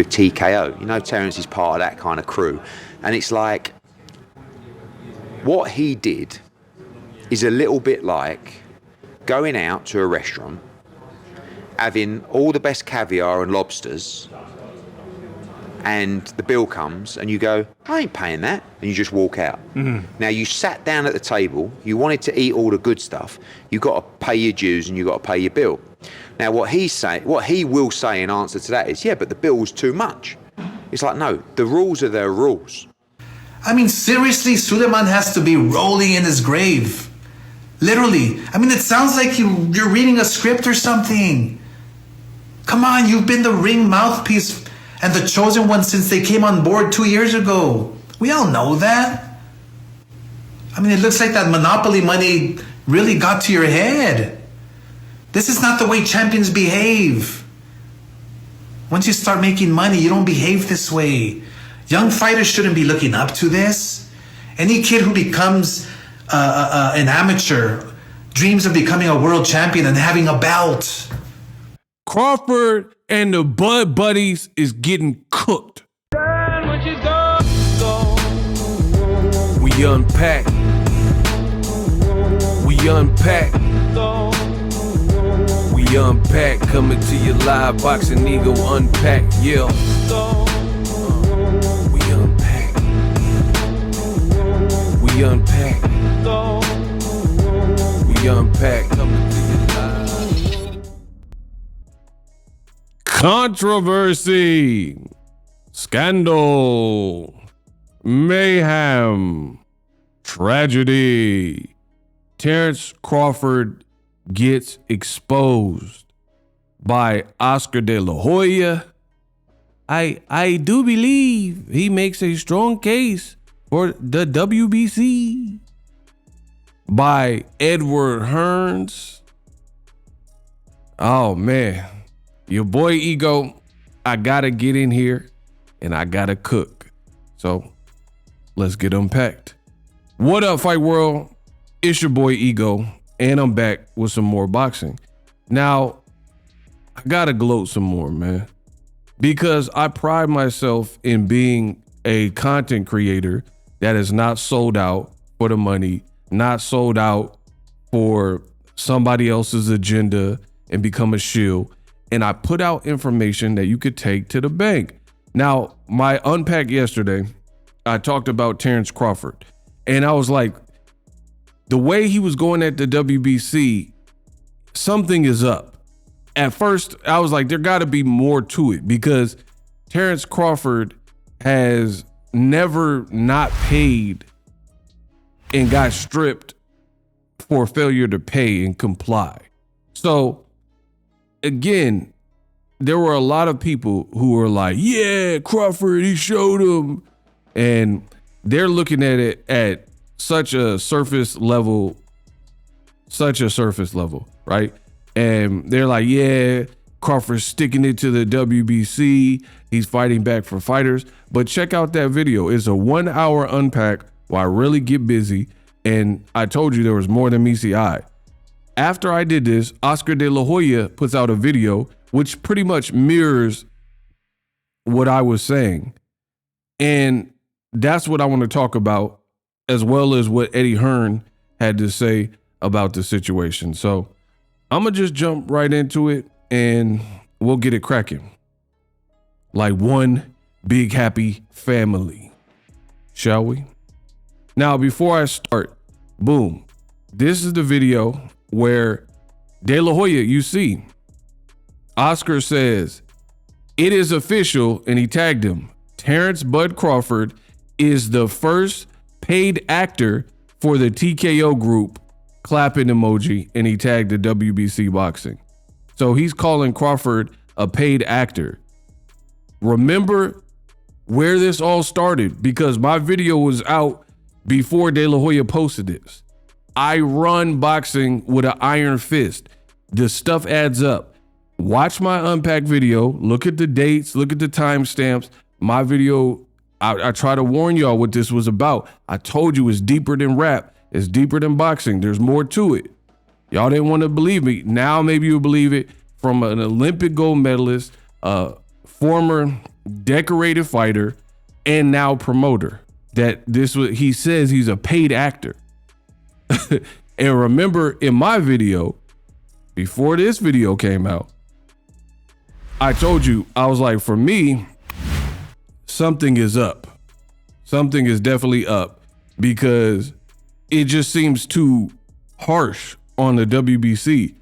with TKO. You know, Terence is part of that kind of crew. And it's like, what he did is a little bit like going out to a restaurant, having all the best caviar and lobsters, and the bill comes and you go, I ain't paying that, and you just walk out. Now, you sat down at the table, you wanted to eat all the good stuff, you got to pay your dues and you got to pay your bill. Now, what he will say in answer to that is, yeah, but the bill was too much. It's like, no, the rules are their rules. I mean, seriously, Suleiman has to be rolling in his grave. Literally. I mean, it sounds like you're reading a script or something. Come on, you've been the ring mouthpiece and the chosen one since they came on board 2 years ago. We all know that. I mean, it looks like that Monopoly money really got to your head. This is not the way champions behave. Once you start making money, you don't behave this way. Young fighters shouldn't be looking up to this. Any kid who becomes an amateur dreams of becoming a world champion and having a belt. Crawford and the Bud Buddies is getting cooked. We unpack. We unpack. We unpack. Coming to you live, Boxing Ego Unpack. Yeah. We unpack. We unpack. We unpack. Coming to you live. Controversy, scandal, mayhem, tragedy. Terence Crawford gets exposed by Oscar de la Hoya. I do believe he makes a strong case for the WBC. By Edward Hearns. Oh man. Your boy Ego, I gotta get in here and I gotta cook. So let's get unpacked. What up, Fight World? It's your boy Ego, and I'm back with some more boxing. Now, I gotta gloat some more, man, because I pride myself in being a content creator that is not sold out for the money, not sold out for somebody else's agenda and become a shill. And I put out information that you could take to the bank. Now, my unpack yesterday, I talked about Terence Crawford. And I was like, the way he was going at the WBC, something is up. At first, I was like, there got to be more to it, because Terence Crawford has never not paid and got stripped for failure to pay and comply. So, again, there were a lot of people who were like, yeah, Crawford, he showed him. And they're looking at it at such a surface level, right? And they're like, yeah, Crawford's sticking it to the WBC. He's fighting back for fighters. But check out that video. It's a 1 hour unpack where I really get busy. And I told you there was more than meets the eye. After I did this, Oscar de la Hoya puts out a video which pretty much mirrors what I was saying. And that's what I want to talk about, as well as what Eddie Hearn had to say about the situation. So I'm going to just jump right into it and we'll get it cracking. Like one big happy family, shall we? Now, before I start, boom, this is the video where De La Hoya, you see, Oscar says, it is official, and he tagged him. Terence Bud Crawford is the first paid actor for the TKO group, clapping emoji, and he tagged the WBC boxing. So he's calling Crawford a paid actor. Remember where this all started, because my video was out before De La Hoya posted this. I run boxing with an iron fist. The stuff adds up. Watch my unpack video. Look at the dates. Look at the timestamps. My video, I try to warn y'all what this was about. I told you it's deeper than rap. It's deeper than boxing. There's more to it. Y'all didn't want to believe me. Now maybe you'll believe it. From an Olympic gold medalist, former decorated fighter and now promoter. That he says he's a paid actor. And remember, in my video, before this video came out, I told you, I was like, for me, something is up. Something is definitely up, because it just seems too harsh on the WBC.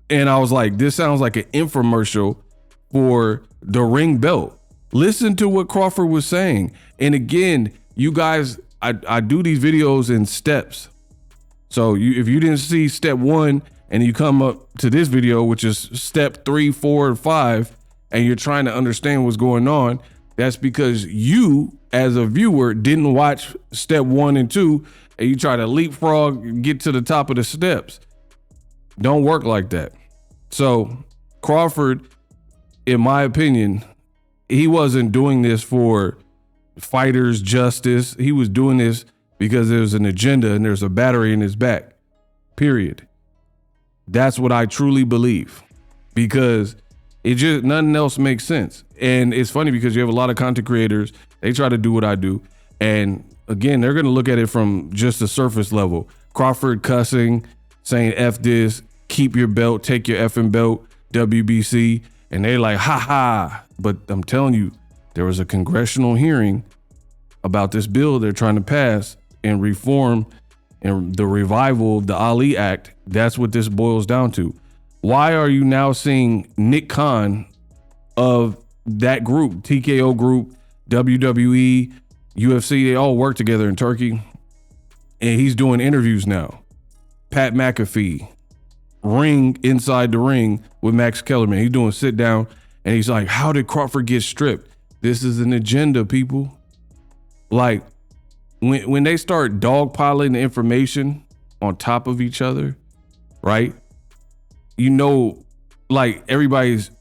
And I was like, this sounds like an infomercial for the ring belt. Listen to what Crawford was saying. And again, you guys, I do these videos in steps. So if you didn't see step 1 and you come up to this video, which is step 3, 4, and 5, and you're trying to understand what's going on, that's because you, as a viewer, didn't watch step 1 and 2, and you try to leapfrog and get to the top of the steps. Don't work like that. So Crawford, in my opinion, he wasn't doing this for fighters' justice. He was doing this because there's an agenda and there's a battery in his back, period. That's what I truly believe, because it just, nothing else makes sense. And it's funny because you have a lot of content creators, they try to do what I do. And again, they're going to look at it from just the surface level. Crawford cussing, saying F this, keep your belt, take your effing belt, WBC. And they're like, ha ha. But I'm telling you, there was a congressional hearing about this bill they're trying to pass and reform and the revival of the Ali Act. That's what this boils down to. Why are you now seeing Nick Khan of that group, TKO group, WWE, UFC, they all work together in Turkey, and he's doing interviews now? Pat McAfee, ring inside the ring with Max Kellerman. He's doing sit down, and he's like, how did Crawford get stripped? This is an agenda, people. Like, when they start dogpiling the information on top of each other, right? You know, like, everybody's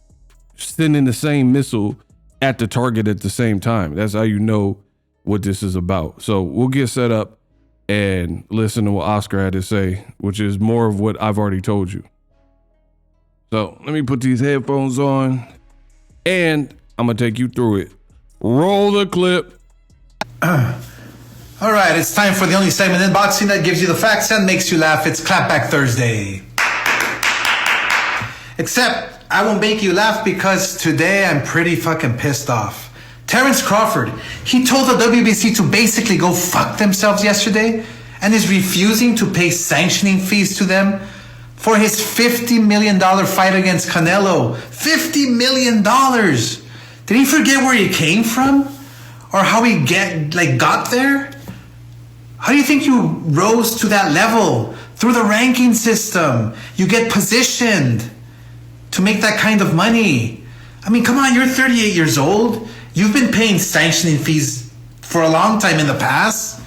sending the same missile at the target at the same time. That's how you know what this is about. So we'll get set up and listen to what Oscar had to say, which is more of what I've already told you. So let me put these headphones on and I'm gonna take you through it. Roll the clip. All right, it's time for the only segment in boxing that gives you the facts and makes you laugh. It's Clapback Thursday. Except I won't make you laugh because today I'm pretty fucking pissed off. Terence Crawford, he told the WBC to basically go fuck themselves yesterday and is refusing to pay sanctioning fees to them for his $50 million fight against Canelo. $50 million! Did he forget where he came from? Or how he got there? How do you think you rose to that level? Through the ranking system. You get positioned to make that kind of money. I mean, come on, you're 38 years old. You've been paying sanctioning fees for a long time in the past.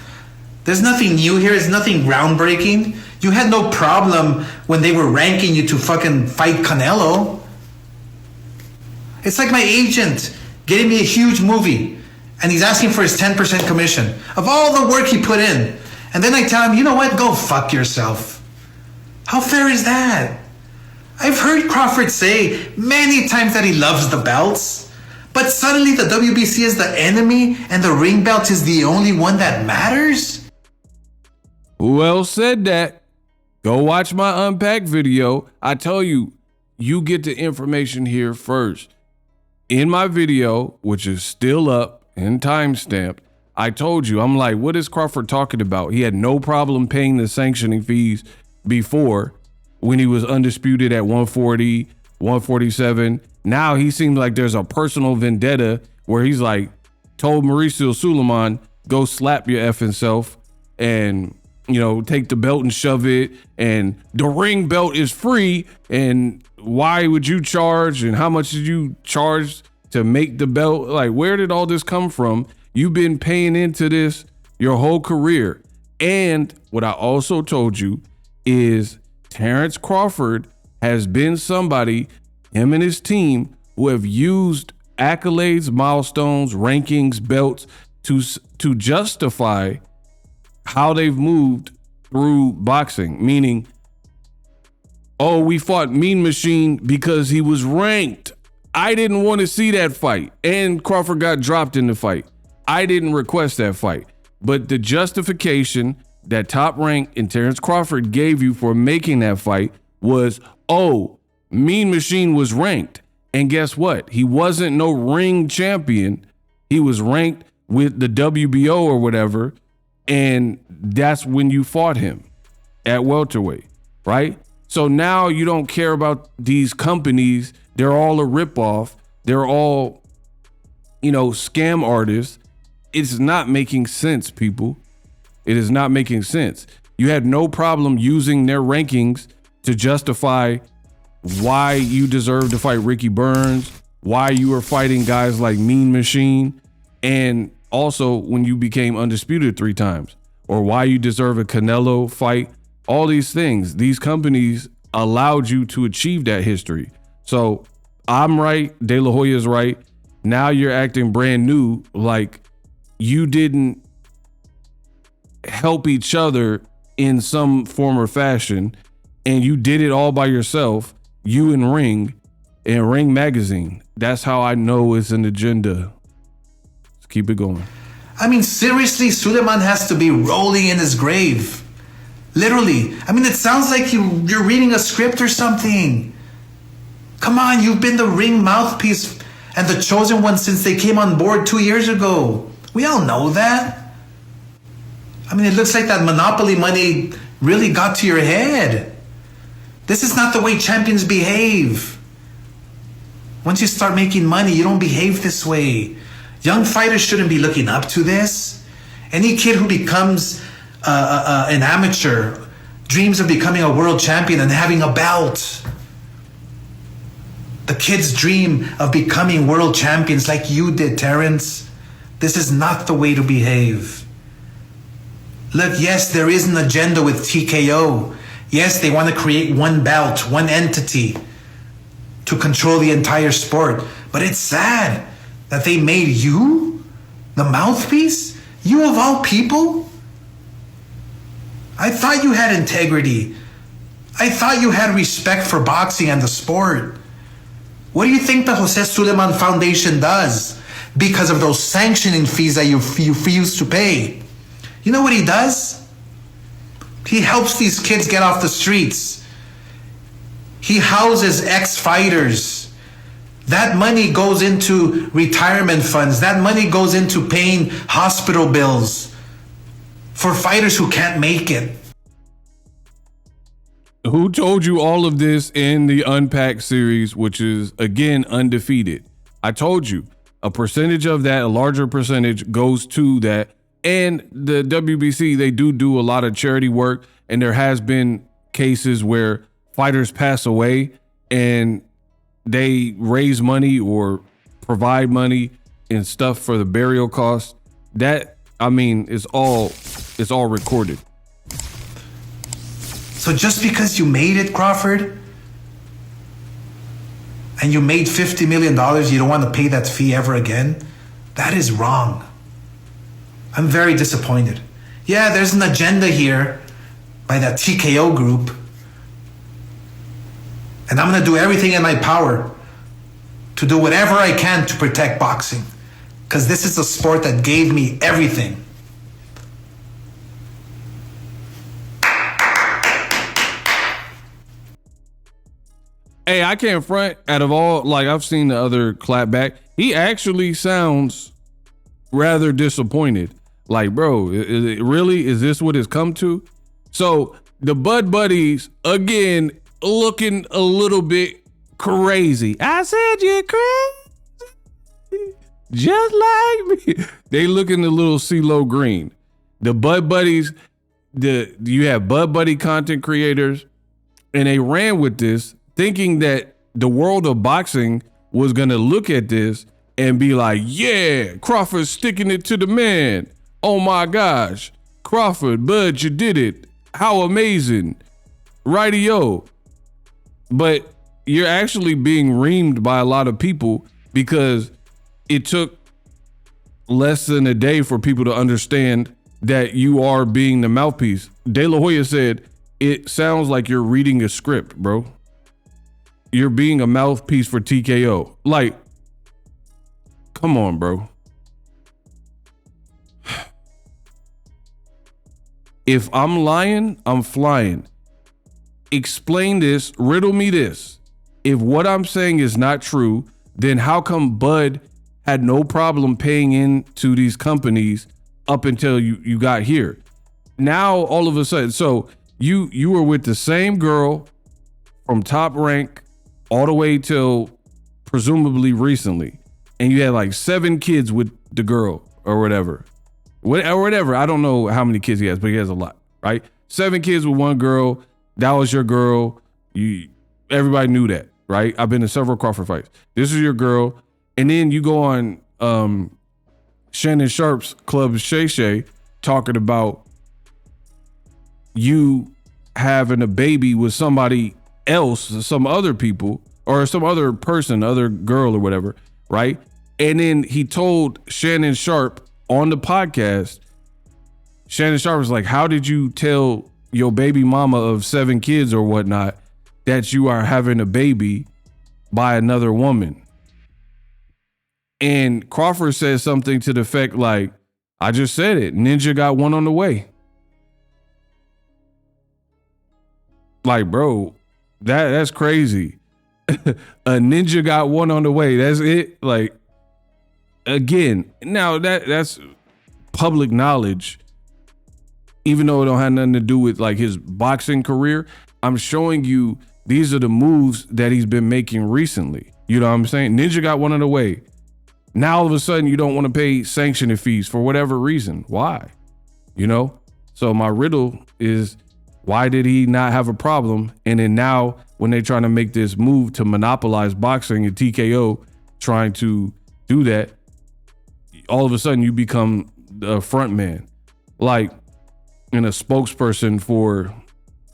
There's nothing new here. There's nothing groundbreaking. You had no problem when they were ranking you to fucking fight Canelo. It's like my agent getting me a huge movie and he's asking for his 10% commission of all the work he put in. And then I tell him, you know what? Go fuck yourself. How fair is that? I've heard Crawford say many times that he loves the belts, but suddenly the WBC is the enemy and the ring belt is the only one that matters? Who else said that? Go watch my Unpacked video. I tell you, you get the information here first. In my video, which is still up and timestamped, I told you, I'm like, what is Crawford talking about? He had no problem paying the sanctioning fees before when he was undisputed at 140, 147. Now he seems like there's a personal vendetta where he's like, told Mauricio Suleiman, go slap your effing self and, you know, take the belt and shove it. And the ring belt is free. And why would you charge? And how much did you charge to make the belt? Like, where did all this come from? You've been paying into this your whole career. And what I also told you is Terence Crawford has been somebody, him and his team, who have used accolades, milestones, rankings, belts to justify how they've moved through boxing. Meaning, oh, we fought Mean Machine because he was ranked. I didn't want to see that fight. And Crawford got dropped in the fight. I didn't request that fight. But the justification that Top Rank and Terence Crawford gave you for making that fight was, oh, Mean Machine was ranked. And guess what? He wasn't no ring champion. He was ranked with the WBO or whatever. And that's when you fought him at welterweight, right? So now you don't care about these companies. They're all a ripoff. They're all, scam artists. It's not making sense, people. It is not making sense. You had no problem using their rankings to justify why you deserve to fight Ricky Burns, why you were fighting guys like Mean Machine, and also when you became undisputed 3 times, or why you deserve a Canelo fight. All these things, these companies allowed you to achieve that history. So I'm right, De La Hoya's right. Now you're acting brand new, like you didn't help each other in some form or fashion, and you did it all by yourself, you and Ring Magazine. That's how I know it's an agenda. Let's keep it going. I mean, seriously, Suleiman has to be rolling in his grave. Literally. I mean, it sounds like you're reading a script or something. Come on, you've been the Ring mouthpiece and the chosen one since they came on board 2 years ago. We all know that. I mean, it looks like that Monopoly money really got to your head. This is not the way champions behave. Once you start making money, you don't behave this way. Young fighters shouldn't be looking up to this. Any kid who becomes an amateur dreams of becoming a world champion and having a belt. The kids dream of becoming world champions like you did, Terence. This is not the way to behave. Look, yes, there is an agenda with TKO. Yes, they want to create one belt, one entity to control the entire sport. But it's sad that they made you the mouthpiece? You of all people? I thought you had integrity. I thought you had respect for boxing and the sport. What do you think the Jose Suleiman Foundation does because of those sanctioning fees that you refuse to pay? You know what he does? He helps these kids get off the streets. He houses ex-fighters. That money goes into retirement funds. That money goes into paying hospital bills for fighters who can't make it. Who told you all of this in the Unpacked series, which is, again, undefeated? I told you a percentage of that, a larger percentage goes to that. And the WBC, they do a lot of charity work. And there has been cases where fighters pass away and they raise money or provide money and stuff for the burial costs. That, I mean, it's all recorded. So just because you made it, Crawford, and you made $50 million, you don't want to pay that fee ever again? That is wrong. I'm very disappointed. Yeah, there's an agenda here by that TKO group. And I'm going to do everything in my power to do whatever I can to protect boxing. Because this is a sport that gave me everything. Hey, I can't front. Out of all, like, I've seen the other clapback, he actually sounds rather disappointed. Like, bro, is this what it's come to? So the Bud Buddies, again, looking a little bit crazy. I said you're crazy, just like me. They looking a little CeeLo Green. The Bud Buddies, you have Bud Buddy content creators, and they ran with this, thinking that the world of boxing was gonna look at this and be like, yeah, Crawford's sticking it to the man. Oh my gosh, Crawford, Bud, you did it. How amazing. Rightio. But you're actually being reamed by a lot of people because it took less than a day for people to understand that you are being the mouthpiece. De La Hoya said, it sounds like you're reading a script, bro. you're being a mouthpiece for TKO. Like, come on, bro. If I'm lying, I'm flying. Explain this, riddle me this. If what I'm saying is not true, then how come Bud had no problem paying into these companies up until you got here? Now, all of a sudden, so you were with the same girl from Top Rank all the way till presumably recently, and you had like 7 kids with the girl or whatever. Whatever. I don't know how many kids he has, but he has a lot, right? 7 kids with one girl. That was your girl. Everybody knew that, right? I've been in several Crawford fights. This is your girl. And then you go on Shannon Sharp's Club Shay Shay talking about you having a baby with somebody else, some other people, or some other person, other girl or whatever, right? And then he told Shannon Sharp on the podcast, Shannon Sharp was like, how did you tell your baby mama of 7 kids or whatnot that you are having a baby by another woman? And Crawford says something to the effect like, I just said it, Ninja got one on the way. Like, bro, that's crazy. A ninja got one on the way. That's it. Like, again, now that's public knowledge, even though it don't have nothing to do with like his boxing career. I'm showing you these are the moves that he's been making recently. You know what I'm saying? Ninja got one on the way. Now all of a sudden you don't want to pay sanctioning fees for whatever reason. Why? You know? So my riddle is, why did he not have a problem? And then now when they're trying to make this move to monopolize boxing and TKO trying to do that, all of a sudden you become the front man, like, and a spokesperson for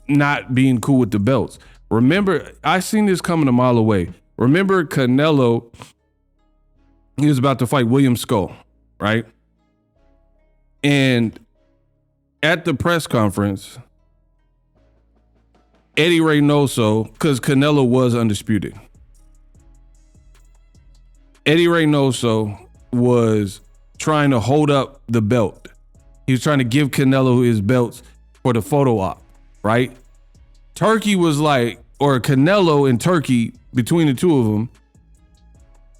not being cool with the belts. Remember, I seen this coming a mile away. Remember Canelo, he was about to fight William Skull, right? And at the press conference, Eddie Reynoso, because Canelo was undisputed, Eddie Reynoso was trying to hold up the belt. He was trying to give Canelo his belts for the photo op, right? Turkey was like, or Canelo and Turkey, between the two of them,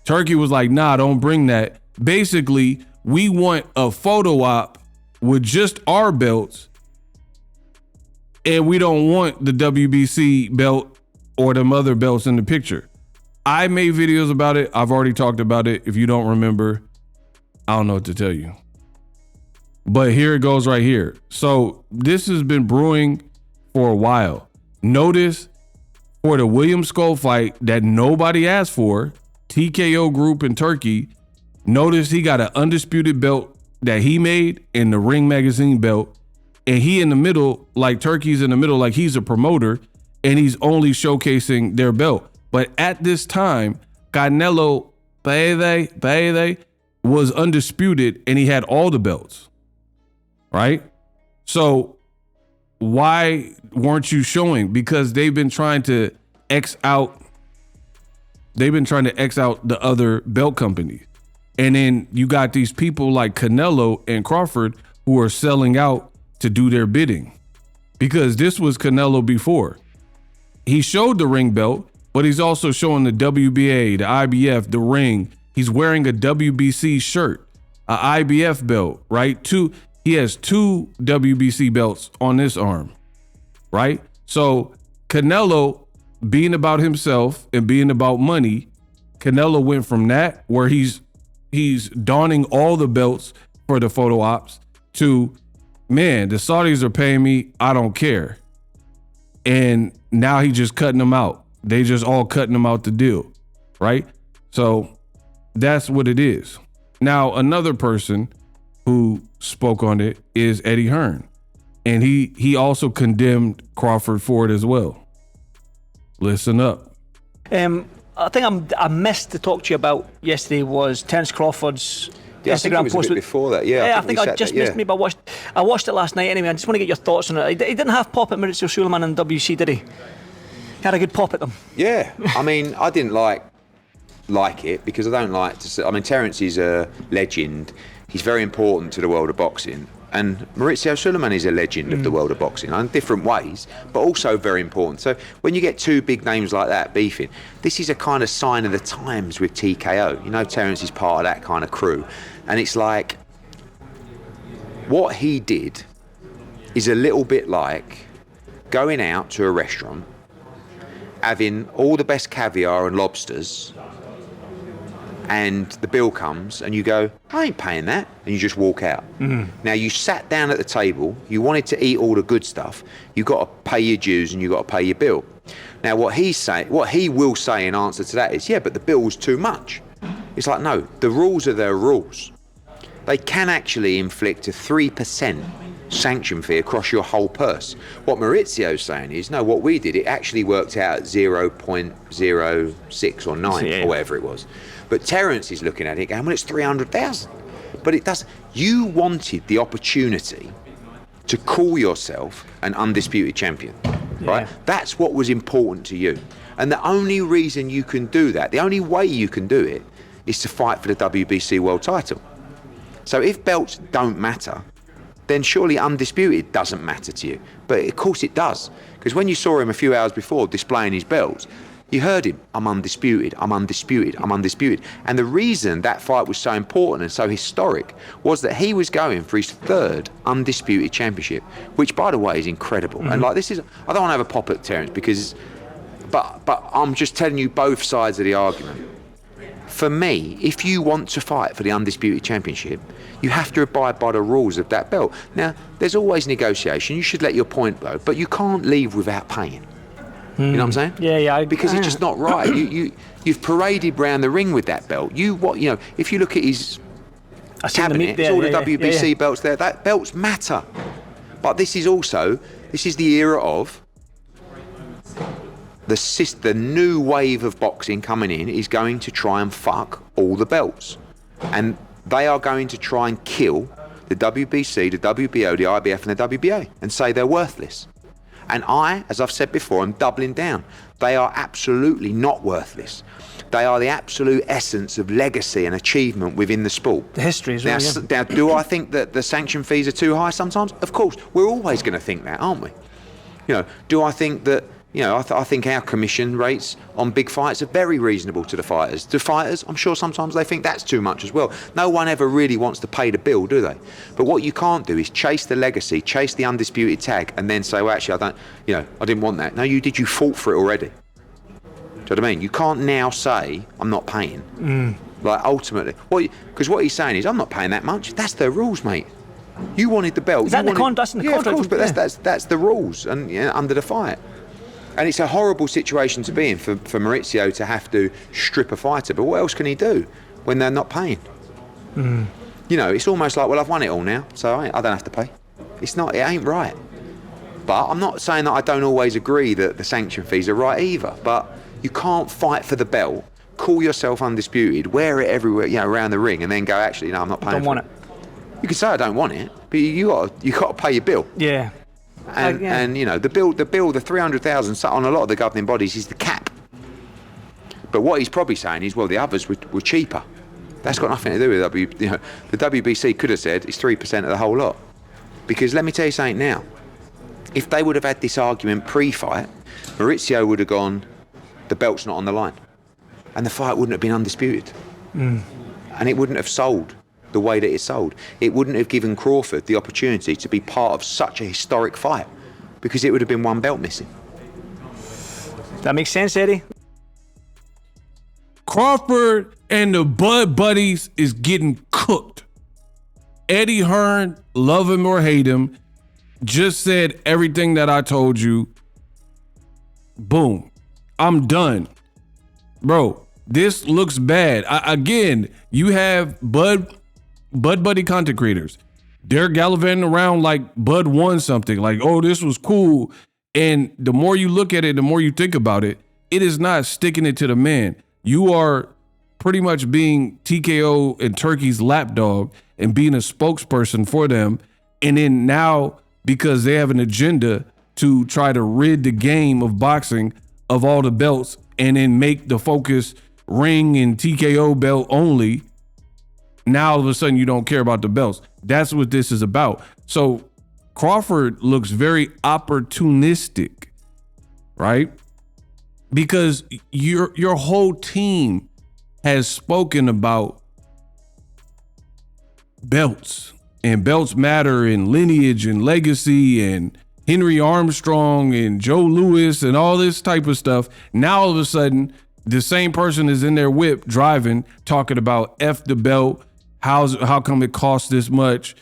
Turkey was like, nah, don't bring that. Basically, we want a photo op with just our belts, and we don't want the WBC belt or them other belts in the picture. I made videos about it. I've already talked about it. If you don't remember, I don't know what to tell you. But here it goes right here. So this has been brewing for a while. Notice for the William Skull fight that nobody asked for, TKO Group in Turkey, notice he got an undisputed belt that he made in the Ring Magazine belt. And he in the middle, like Turkey's in the middle, like he's a promoter and he's only showcasing their belt. But at this time, Canelo Baile was undisputed and he had all the belts, right? So why weren't you showing? Because they've been trying to X out the other belt companies. And then you got these people like Canelo and Crawford who are selling out to do their bidding. Because this was Canelo before. He showed the ring belt, but he's also showing the WBA, the IBF, the ring. He's wearing a WBC shirt, a IBF belt, right? He has 2 WBC belts on this arm, right? So Canelo, being about himself and being about money, Canelo went from that, where he's donning all the belts for the photo ops, to, man, the Saudis are paying me, I don't care. And now he just cutting them out. They just all cutting them out the deal, right? So that's what it is. Now, another person who spoke on it is Eddie Hearn. And he also condemned Crawford for it as well. Listen up. I think I missed to talk to you about yesterday was Terence Crawford's Instagram post. Before that, yeah. I think I just missed me, but I watched it last night anyway. I just want to get your thoughts on it. He didn't have Pop at Maurizio Suleiman in WC, did he? Had a good pop at them. Yeah, I mean, I didn't like it because I don't like to. I mean, Terence is a legend. He's very important to the world of boxing, and Maurizio Sulaiman is a legend of the world of boxing in different ways, but also very important. So when you get two big names like that beefing, this is a kind of sign of the times with TKO. You know, Terence is part of that kind of crew, and it's like what he did is a little bit like going out to a restaurant, having all the best caviar and lobsters, and the bill comes and you go, I ain't paying that, and you just walk out. Now you sat down at the table, you wanted to eat all the good stuff, you got to pay your dues and you got to pay your bill. Now what he will say in answer to that is, yeah, but the bill's too much. It's like, no, the rules are their rules. They can actually inflict a 3% sanction fee across your whole purse. What Maurizio's saying is, no, what we did, it actually worked out at 0.06 or 9 or whatever it was. But Terence is looking at it going, well, it's 300,000. But it doesn't. You wanted the opportunity to call yourself an undisputed champion, right? That's what was important to you. And the only reason you can do that, the only way you can do it, is to fight for the WBC world title. So if belts don't matter, then surely undisputed doesn't matter to you. But of course it does, because when you saw him a few hours before displaying his belts, you heard him, I'm undisputed, I'm undisputed, I'm undisputed. And the reason that fight was so important and so historic was that he was going for his third undisputed championship, which, by the way, is incredible. And like, this is, I don't want to have a pop at Terence because, but I'm just telling you both sides of the argument. For me, if you want to fight for the undisputed championship, you have to abide by the rules of that belt. Now, there's always negotiation. You should let your point go, but you can't leave without paying. You know what I'm saying? Yeah. Because it's just not right. You've paraded round the ring with that belt. If you look at his cabinet, it's all the WBC belts there. That belts matter. But this is the era of the new wave of boxing coming in is going to try and fuck all the belts. And they are going to try and kill the WBC, the WBO, the IBF and the WBA and say they're worthless. And I, as I've said before, I'm doubling down. They are absolutely not worthless. They are the absolute essence of legacy and achievement within the sport. The history as well. Now, do I think that the sanction fees are too high sometimes? Of course. We're always going to think that, aren't we? Do I think that, I think our commission rates on big fights are very reasonable to the fighters. To fighters, I'm sure sometimes they think that's too much as well. No one ever really wants to pay the bill, do they? But what you can't do is chase the legacy, chase the undisputed tag, and then say, well, actually, I didn't want that. No, you did. You fought for it already. Do you know what I mean? You can't now say, I'm not paying. Like, ultimately. Because what he's saying is, I'm not paying that much. That's their rules, mate. You wanted the belt. Is that that's in the contract? Of course, but that's the rules and under the fight. And it's a horrible situation to be in for Maurizio to have to strip a fighter. But what else can he do when they're not paying? It's almost like, well, I've won it all now, so I don't have to pay. It ain't right. But I'm not saying that I don't always agree that the sanction fees are right either. But you can't fight for the belt, call yourself undisputed, wear it everywhere, around the ring, and then go, actually, no, I'm not paying. Don't want it. You can say I don't want it, but you got to pay your bill. Yeah. And the bill, the 300,000 on a lot of the governing bodies is the cap. But what he's probably saying is, well, the others were cheaper. That's got nothing to do with the WBC could have said it's 3% of the whole lot. Because let me tell you something now. If they would have had this argument pre-fight, Maurizio would have gone, the belt's not on the line. And the fight wouldn't have been undisputed. And it wouldn't have sold the way that it sold. It wouldn't have given Crawford the opportunity to be part of such a historic fight, because it would have been one belt missing. That makes sense, Eddie? Crawford and the Bud Buddies is getting cooked. Eddie Hearn, love him or hate him, just said everything that I told you. Boom. I'm done. Bro, this looks bad. Again, you have Bud Buddy content creators. They're gallivanting around like Bud won something. Like, oh, this was cool. And the more you look at it, the more you think about it, it is not sticking it to the man. You are pretty much being TKO and Turkey's lapdog and being a spokesperson for them. And then now, because they have an agenda to try to rid the game of boxing of all the belts and then make the focus ring and TKO belt only, now all of a sudden you don't care about the belts. That's what this is about. So Crawford looks very opportunistic, right? Because your whole team has spoken about belts, and belts matter, and lineage and legacy, and Henry Armstrong and Joe Louis and all this type of stuff. Now all of a sudden, the same person is in their whip driving, talking about F the belt. How come it costs this much?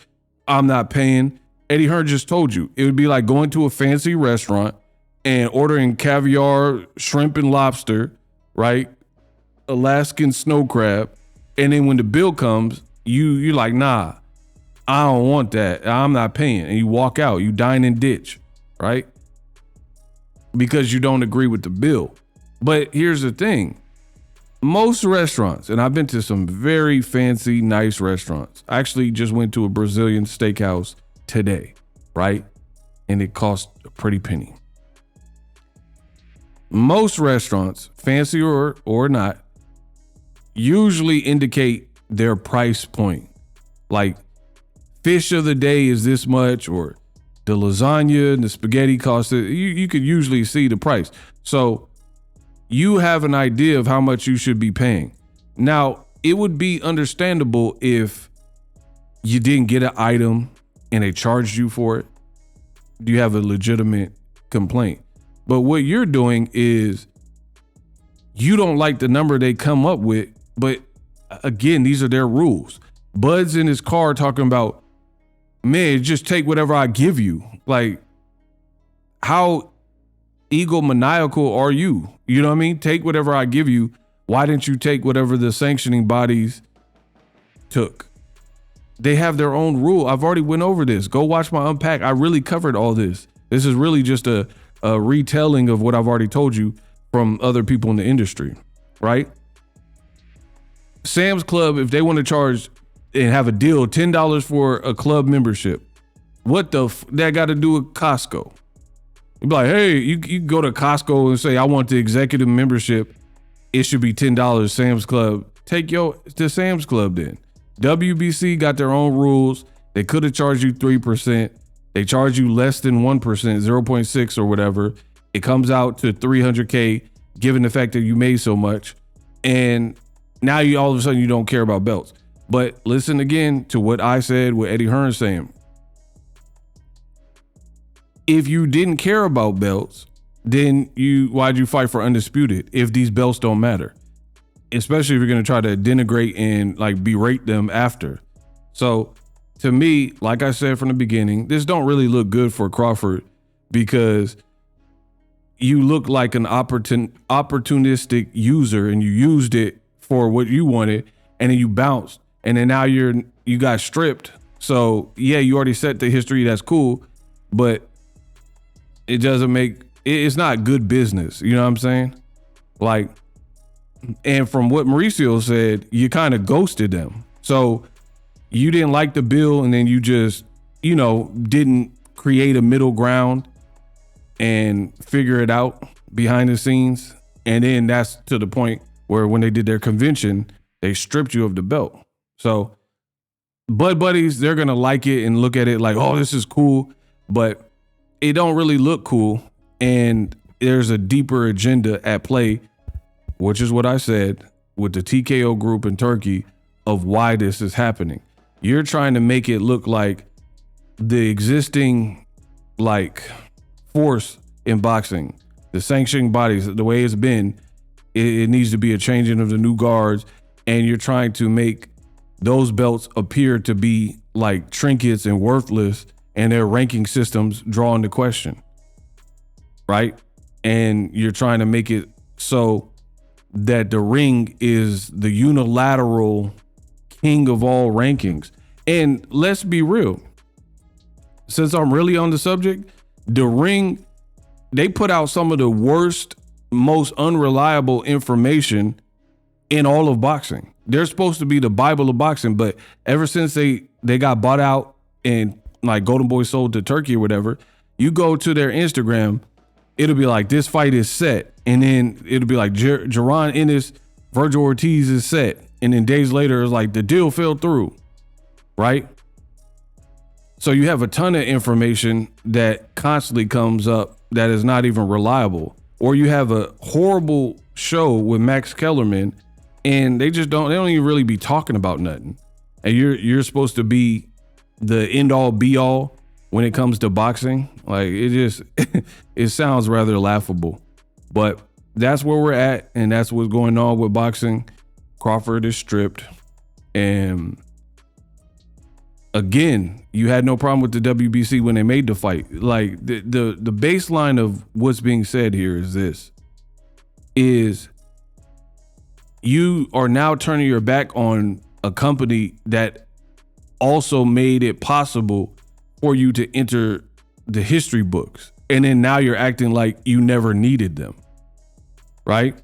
I'm not paying. Eddie Hearn just told you it would be like going to a fancy restaurant and ordering caviar, shrimp and lobster, right? Alaskan snow crab. And then when the bill comes, you're like, nah, I don't want that. I'm not paying. And you walk out, you dine and ditch, right? Because you don't agree with the bill. But here's the thing. Most restaurants, and I've been to some very fancy, nice restaurants. I actually just went to a Brazilian steakhouse today, right? And it cost a pretty penny. Most restaurants, fancy or not, usually indicate their price point. Like, fish of the day is this much, or the lasagna and the spaghetti cost it. You could usually see the price. So you have an idea of how much you should be paying. Now, it would be understandable if you didn't get an item and they charged you for it. You have a legitimate complaint. But what you're doing is you don't like the number they come up with. But again, these are their rules. Bud's in his car talking about, man, just take whatever I give you. Like, how egomaniacal are you? You know what I mean? Take whatever I give you. Why didn't you take whatever the sanctioning bodies took? They have their own rule. I've already went over this. Go watch my Unpack. I really covered all this. This is really just a retelling of what I've already told you from other people in the industry, right? Sam's Club, if they want to charge and have a deal, $10 for a club membership, what that got to do with Costco? You'd be like, hey, you go to Costco and say, I want the executive membership. It should be $10, Sam's Club. Take your to Sam's Club then. WBC got their own rules. They could have charged you 3%. They charge you less than 1%, 0.6 or whatever. It comes out to $300K, given the fact that you made so much. And now you all of a sudden you don't care about belts. But listen again to what I said, what Eddie Hearn's saying. If you didn't care about belts, then why'd you fight for Undisputed if these belts don't matter? Especially if you're going to try to denigrate and like berate them after. So to me, like I said from the beginning, this don't really look good for Crawford because you look like an opportunistic user and you used it for what you wanted and then you bounced and then now you got stripped. So yeah, you already set the history. That's cool, but it doesn't it's not good business. You know what I'm saying? Like, and from what Mauricio said, you kind of ghosted them. So you didn't like the bill and then you just, didn't create a middle ground and figure it out behind the scenes. And then that's to the point where when they did their convention, they stripped you of the belt. So Bud Buddies, they're going to like it and look at it like, oh, this is cool. But it don't really look cool. And there's a deeper agenda at play, which is what I said with the TKO group in Turkey of why this is happening. You're trying to make it look like the existing force in boxing, the sanctioning bodies, the way it's been, it needs to be a changing of the new guards. And you're trying to make those belts appear to be like trinkets and worthless and their ranking systems draw into question. Right? And you're trying to make it so that the ring is the unilateral king of all rankings. And let's be real. Since I'm really on the subject, the ring, they put out some of the worst, most unreliable information in all of boxing. They're supposed to be the Bible of boxing, but ever since they got bought out and like Golden Boy sold to Turkey or whatever, you go to their Instagram, it'll be like, this fight is set. And then it'll be like Jaron Ennis, Virgil Ortiz is set. And then days later, it's like the deal fell through, right? So you have a ton of information that constantly comes up that is not even reliable. Or you have a horrible show with Max Kellerman and they don't even really be talking about nothing. And you're supposed to be the end all be all when it comes to boxing. Like it just, it sounds rather laughable, but that's where we're at. And that's what's going on with boxing. Crawford is stripped. And again, you had no problem with the WBC when they made the fight. Like the baseline of what's being said here is this, is you are now turning your back on a company that also made it possible for you to enter the history books. And then now you're acting like you never needed them, right?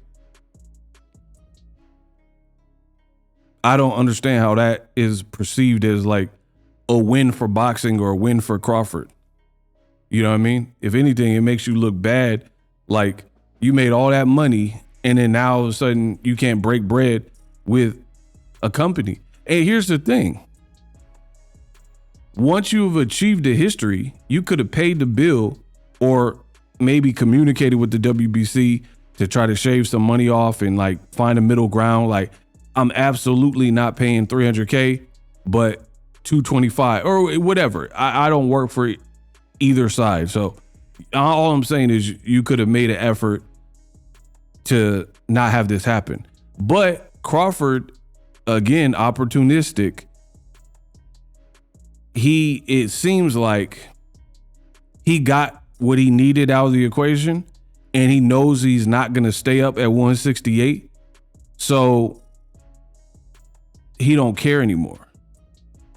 I don't understand how that is perceived as like a win for boxing or a win for Crawford. You know what I mean? If anything, it makes you look bad. Like you made all that money and then now all of a sudden you can't break bread with a company. And here's the thing. Once you've achieved the history, you could have paid the bill or maybe communicated with the WBC to try to shave some money off and like find a middle ground. Like I'm absolutely not paying $300K, but 225 or whatever. I don't work for either side. So all I'm saying is you could have made an effort to not have this happen. But Crawford, again, opportunistic. It seems like he got what he needed out of the equation and he knows he's not going to stay up at 168. So he don't care anymore.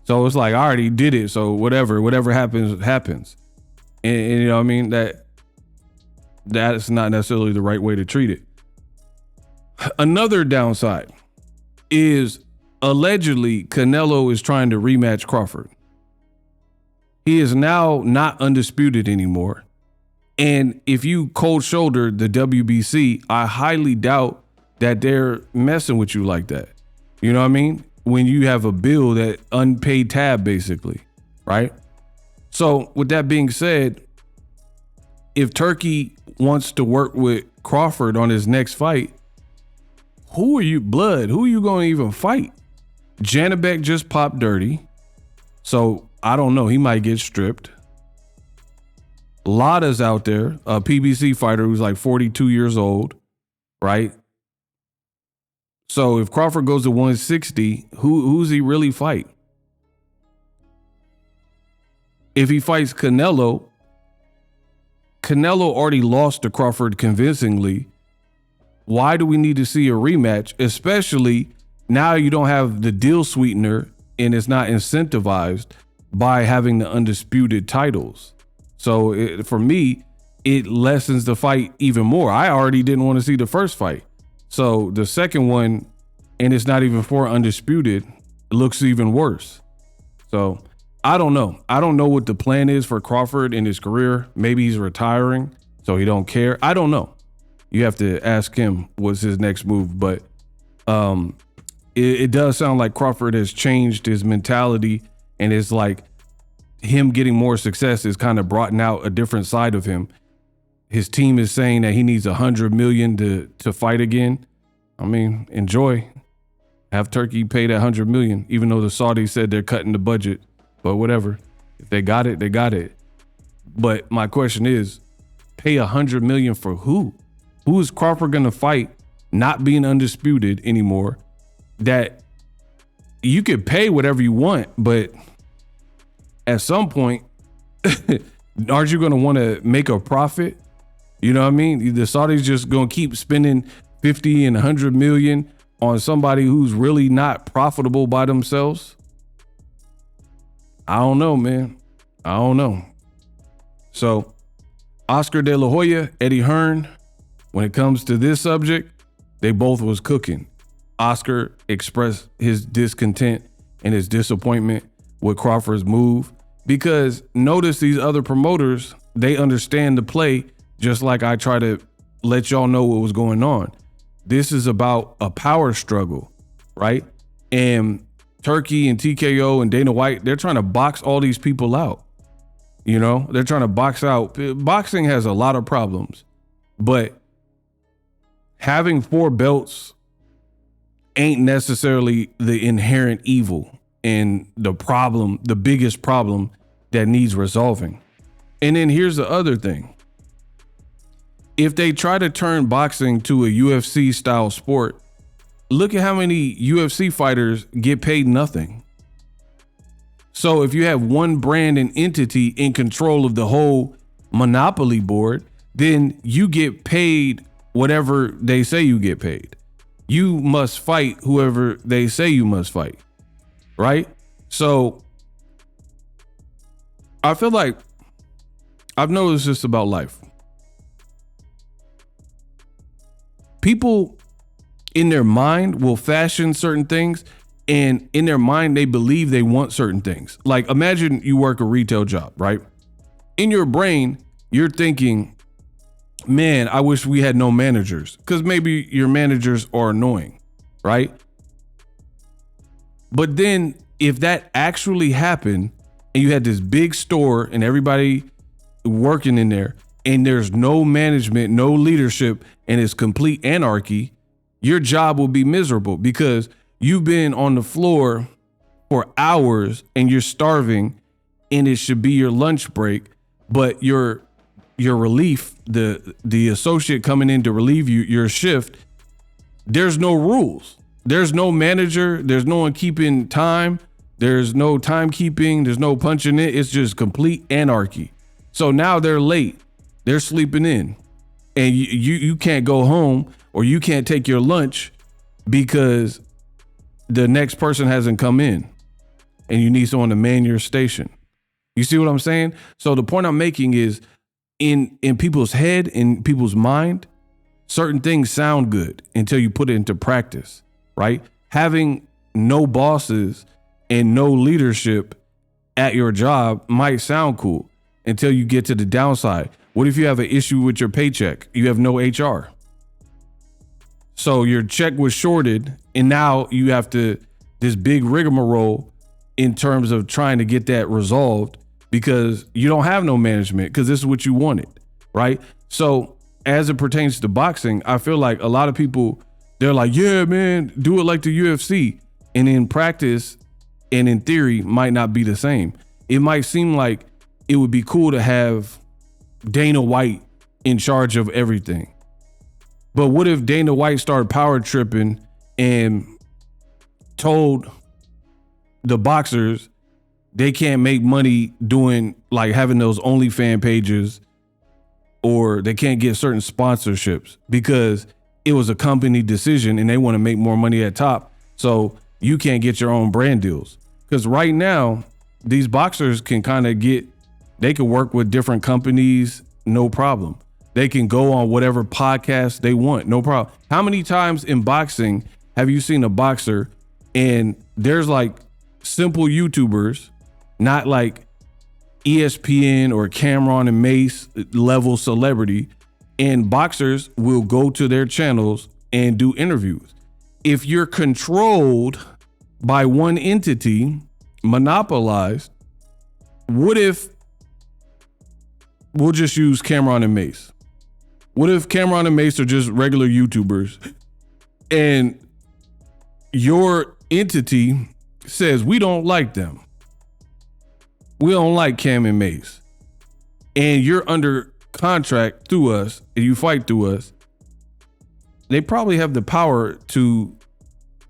So it's like, I already did it. So whatever happens, happens. And you know what I mean? That's not necessarily the right way to treat it. Another downside is allegedly Canelo is trying to rematch Crawford. He is now not undisputed anymore. And if you cold shoulder the WBC, I highly doubt that they're messing with you like that. You know what I mean? When you have a bill that unpaid tab, basically, right? So with that being said, if Turkey wants to work with Crawford on his next fight, who are you going to even fight? Janibek just popped dirty. So I don't know. He might get stripped. Lada's out there, a PBC fighter who's like 42 years old, right? So if Crawford goes to 160, who's he really fight? If he fights Canelo already lost to Crawford convincingly. Why do we need to see a rematch? Especially now you don't have the deal sweetener and it's not incentivized by having the undisputed titles. So for me, it lessens the fight even more. I already didn't want to see the first fight. So the second one, and it's not even for undisputed, looks even worse. So I don't know. I don't know what the plan is for Crawford in his career. Maybe he's retiring, so he don't care. I don't know. You have to ask him what's his next move. But it does sound like Crawford has changed his mentality, and it's like him getting more success is kind of brought out a different side of him. His team is saying that he needs $100 million to fight again. I mean, enjoy. Have Turkey pay that $100 million, even though the Saudis said they're cutting the budget. But whatever. If they got it, they got it. But my question is, pay $100 million for who? Who is Crawford gonna fight not being undisputed anymore? That you could pay whatever you want, but at some point, aren't you gonna want to make a profit? You know what I mean? The Saudis just gonna keep spending 50 and 100 million on somebody who's really not profitable by themselves. I don't know, man. I don't know. So Oscar De La Hoya, Eddie Hearn, when it comes to this subject, they both was cooking. Oscar expressed his discontent and his disappointment with Crawford's move because notice these other promoters, they understand the play just like I try to let y'all know what was going on. This is about a power struggle, right? And Turkey and TKO and Dana White, they're trying to box all these people out. You know, they're trying to box out. Boxing has a lot of problems, but having 4 belts ain't necessarily the inherent evil and the problem, the biggest problem that needs resolving. And then here's the other thing. If they try to turn boxing to a UFC style sport, look at how many UFC fighters get paid nothing. So if you have one brand and entity in control of the whole monopoly board, then you get paid whatever they say you get paid. You must fight whoever they say you must fight, right? So I feel like I've noticed this about life. People in their mind will fashion certain things, and in their mind, they believe they want certain things. Like, imagine you work a retail job, right? In your brain, you're thinking, man, I wish we had no managers, because maybe your managers are annoying, right? But then if that actually happened and you had this big store and everybody working in there and there's no management, no leadership, and it's complete anarchy, your job will be miserable because you've been on the floor for hours and you're starving and it should be your lunch break, but your relief, the associate coming in to relieve you, your shift, there's no rules. There's no manager. There's no one keeping time. There's no timekeeping. There's no punching it. It's just complete anarchy. So now they're late. They're sleeping in. And you can't go home or you can't take your lunch because the next person hasn't come in and you need someone to man your station. You see what I'm saying? So the point I'm making is in people's head, in people's mind, certain things sound good until you put it into practice, right? Having no bosses and no leadership at your job might sound cool until you get to the downside. What if you have an issue with your paycheck? You have no HR. So your check was shorted and now you have to, this big rigmarole in terms of trying to get that resolved because you don't have no management because this is what you wanted, right? So as it pertains to boxing, I feel like a lot of people, they're like, yeah, man, do it like the UFC. And in practice and in theory might not be the same. It might seem like it would be cool to have Dana White in charge of everything. But what if Dana White started power tripping and told the boxers they can't make money doing like having those OnlyFans pages, or they can't get certain sponsorships because it was a company decision and they want to make more money at top. So you can't get your own brand deals. Because right now, these boxers can kind of they can work with different companies, no problem. They can go on whatever podcast they want, no problem. How many times in boxing have you seen a boxer and there's like simple YouTubers, not like ESPN or Cameron and Mace level celebrity, and boxers will go to their channels and do interviews. If you're controlled by one entity, monopolized, what if we'll just use Cameron and Mace? What if Cameron and Mace are just regular YouTubers and your entity says, we don't like them. We don't like Cam and Mace. And you're under contract through us and you fight through us. They probably have the power to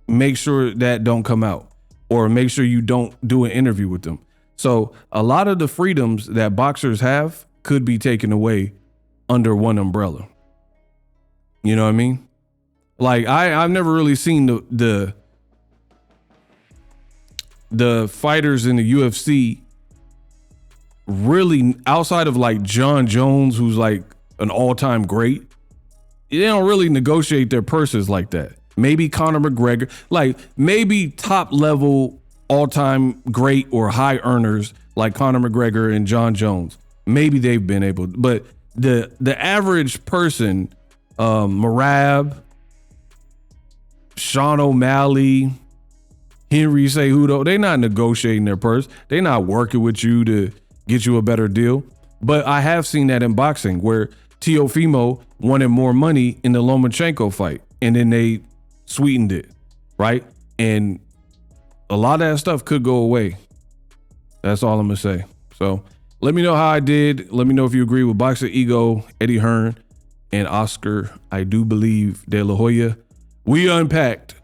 make sure that don't come out or make sure you don't do an interview with them. So a lot of the freedoms that boxers have could be taken away under one umbrella. You know what I mean? Like I've never really seen the fighters in the UFC really, outside of like John Jones, who's like an all-time great, they don't really negotiate their purses like that. Maybe Conor McGregor, like maybe top level all-time great or high earners like Conor McGregor and John Jones. Maybe they've been able, but the average person Marab, Sean O'Malley, Henry Cejudo, they not negotiating their purse. They not working with you to get you a better deal. But I have seen that in boxing where Teofimo wanted more money in the Lomachenko fight, and then they sweetened it, right? And a lot of that stuff could go away. That's all I'm gonna say. So let me know how I did. Let me know if you agree with Boxing Ego, Eddie Hearn, and Oscar, I do believe, De La Hoya. We unpacked.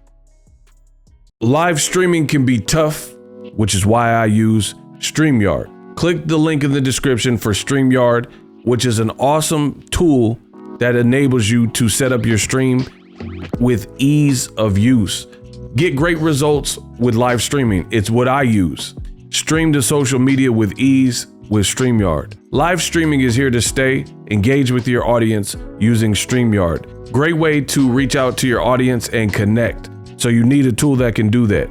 Live streaming can be tough, which is why I use StreamYard. Click the link in the description for StreamYard, which is an awesome tool that enables you to set up your stream with ease of use. Get great results with live streaming. It's what I use. Stream to social media with ease with StreamYard. Live streaming is here to stay. Engage with your audience using StreamYard. Great way to reach out to your audience and connect. So you need a tool that can do that.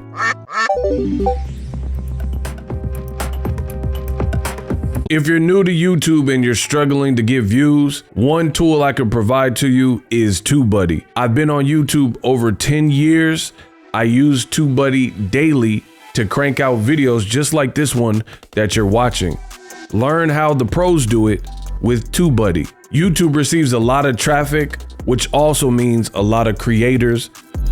If you're new to YouTube and you're struggling to get views, one tool I can provide to you is TubeBuddy. I've been on YouTube over 10 years. I use TubeBuddy daily to crank out videos just like this one that you're watching. Learn how the pros do it with TubeBuddy. YouTube receives a lot of traffic, which also means a lot of creators,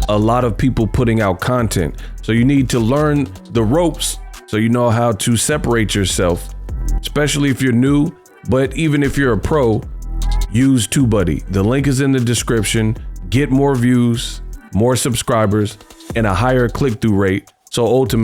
a lot of people putting out content. So you need to learn the ropes so you know how to separate yourself, especially if you're new, but even if you're a pro, use TubeBuddy. The link is in the description. Get more views, more subscribers, and a higher click-through rate. So ultimately,